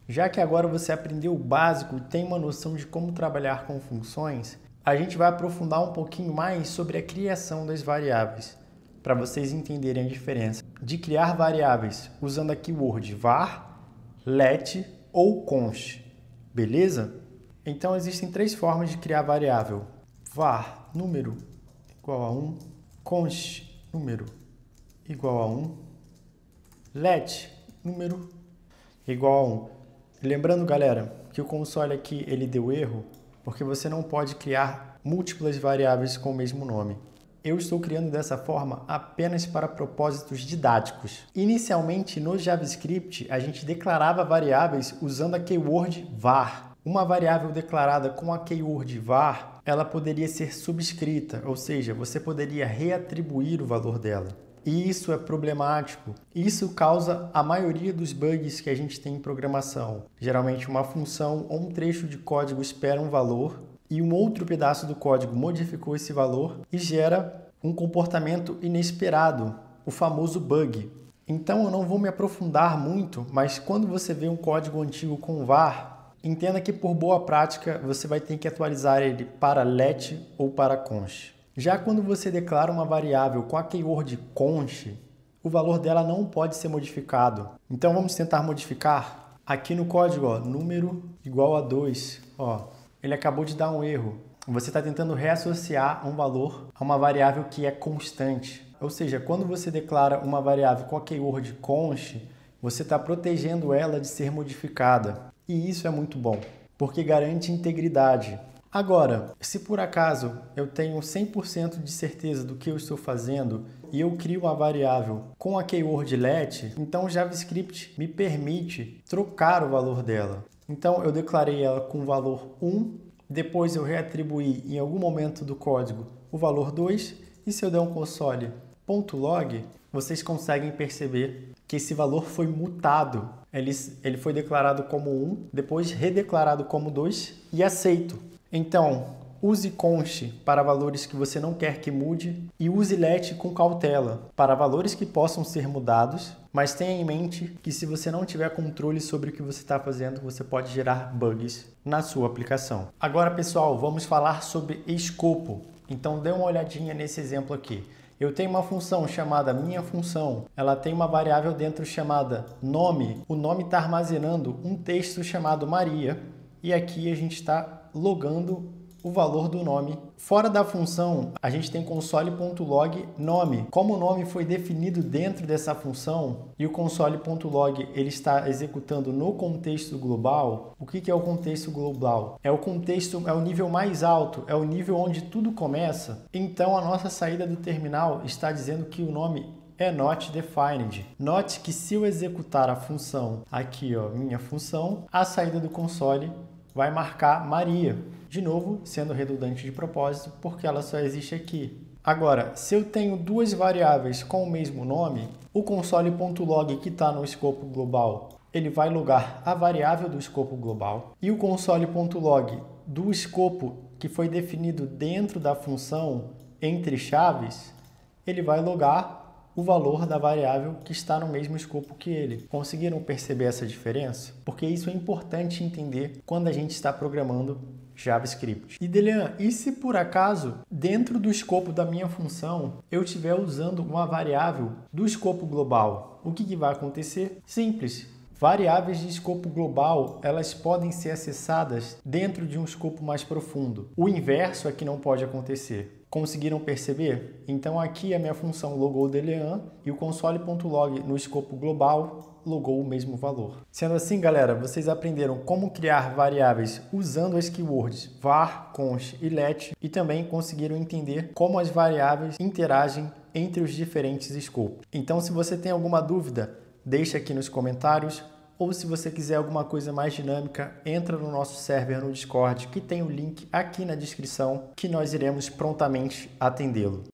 Já que agora você aprendeu o básico e tem uma noção de como trabalhar com funções, a gente vai aprofundar um pouquinho mais sobre a criação das variáveis, para vocês entenderem a diferença de criar variáveis usando a keyword var, let ou const, beleza? Então existem três formas de criar variável: var número igual a 1, const número igual a 1, let número igual a 1. Lembrando, galera, que o console aqui ele deu erro porque você não pode criar múltiplas variáveis com o mesmo nome. Eu estou criando dessa forma apenas para propósitos didáticos. Inicialmente, no JavaScript, a gente declarava variáveis usando a keyword var. Uma variável declarada com a keyword var, ela poderia ser subscrita, ou seja, você poderia reatribuir o valor dela. E isso é problemático. Isso causa a maioria dos bugs que a gente tem em programação. Geralmente uma função ou um trecho de código espera um valor e um outro pedaço do código modificou esse valor e gera um comportamento inesperado, o famoso bug. Então eu não vou me aprofundar muito, mas quando você vê um código antigo com var, entenda que por boa prática você vai ter que atualizar ele para let ou para const. Já quando você declara uma variável com a keyword const, o valor dela não pode ser modificado. Então vamos tentar modificar. Aqui no código, ó, número igual a 2, ó, ele acabou de dar um erro. Você está tentando reassociar um valor a uma variável que é constante. Ou seja, quando você declara uma variável com a keyword const, você está protegendo ela de ser modificada. E isso é muito bom, porque garante integridade. Agora, se por acaso eu tenho 100% de certeza do que eu estou fazendo e eu crio uma variável com a keyword let, então o JavaScript me permite trocar o valor dela. Então eu declarei ela com o valor 1, depois eu reatribuí em algum momento do código o valor 2, e se eu der um console.log, vocês conseguem perceber que esse valor foi mutado. Ele foi declarado como 1, depois redeclarado como 2 e aceito. Então, use const para valores que você não quer que mude e use let com cautela para valores que possam ser mudados, mas tenha em mente que se você não tiver controle sobre o que você está fazendo, você pode gerar bugs na sua aplicação. Agora, pessoal, vamos falar sobre escopo. Então, dê uma olhadinha nesse exemplo aqui. Eu tenho uma função chamada minha função. Ela tem uma variável dentro chamada nome. O nome está armazenando um texto chamado Maria. E aqui a gente está logando o valor do nome. Fora da função, a gente tem console.log nome. Como o nome foi definido dentro dessa função e o console.log ele está executando no contexto global, o que é o contexto global? É o contexto, é o nível mais alto, é o nível onde tudo começa. Então a nossa saída do terminal está dizendo que o nome é not defined. Note que se eu executar a função aqui, ó, minha função, a saída do console vai marcar Maria. De novo, sendo redundante de propósito, porque ela só existe aqui. Agora, se eu tenho duas variáveis com o mesmo nome, o console.log que está no escopo global, ele vai logar a variável do escopo global. E o console.log do escopo que foi definido dentro da função entre chaves, ele vai logar o valor da variável que está no mesmo escopo que ele. Conseguiram perceber essa diferença? Porque isso é importante entender quando a gente está programando JavaScript. E Delian, e se por acaso, dentro do escopo da minha função, eu estiver usando uma variável do escopo global? O que vai acontecer? Simples. Variáveis de escopo global, elas podem ser acessadas dentro de um escopo mais profundo. O inverso é que não pode acontecer. Conseguiram perceber? Então aqui a minha função logou Delian e o console.log no escopo global logou o mesmo valor. Sendo assim, galera, vocês aprenderam como criar variáveis usando as keywords var, const e let e também conseguiram entender como as variáveis interagem entre os diferentes escopos. Então, se você tem alguma dúvida, deixa aqui nos comentários. Ou se você quiser alguma coisa mais dinâmica, entra no nosso server no Discord, que tem o link aqui na descrição, que nós iremos prontamente atendê-lo.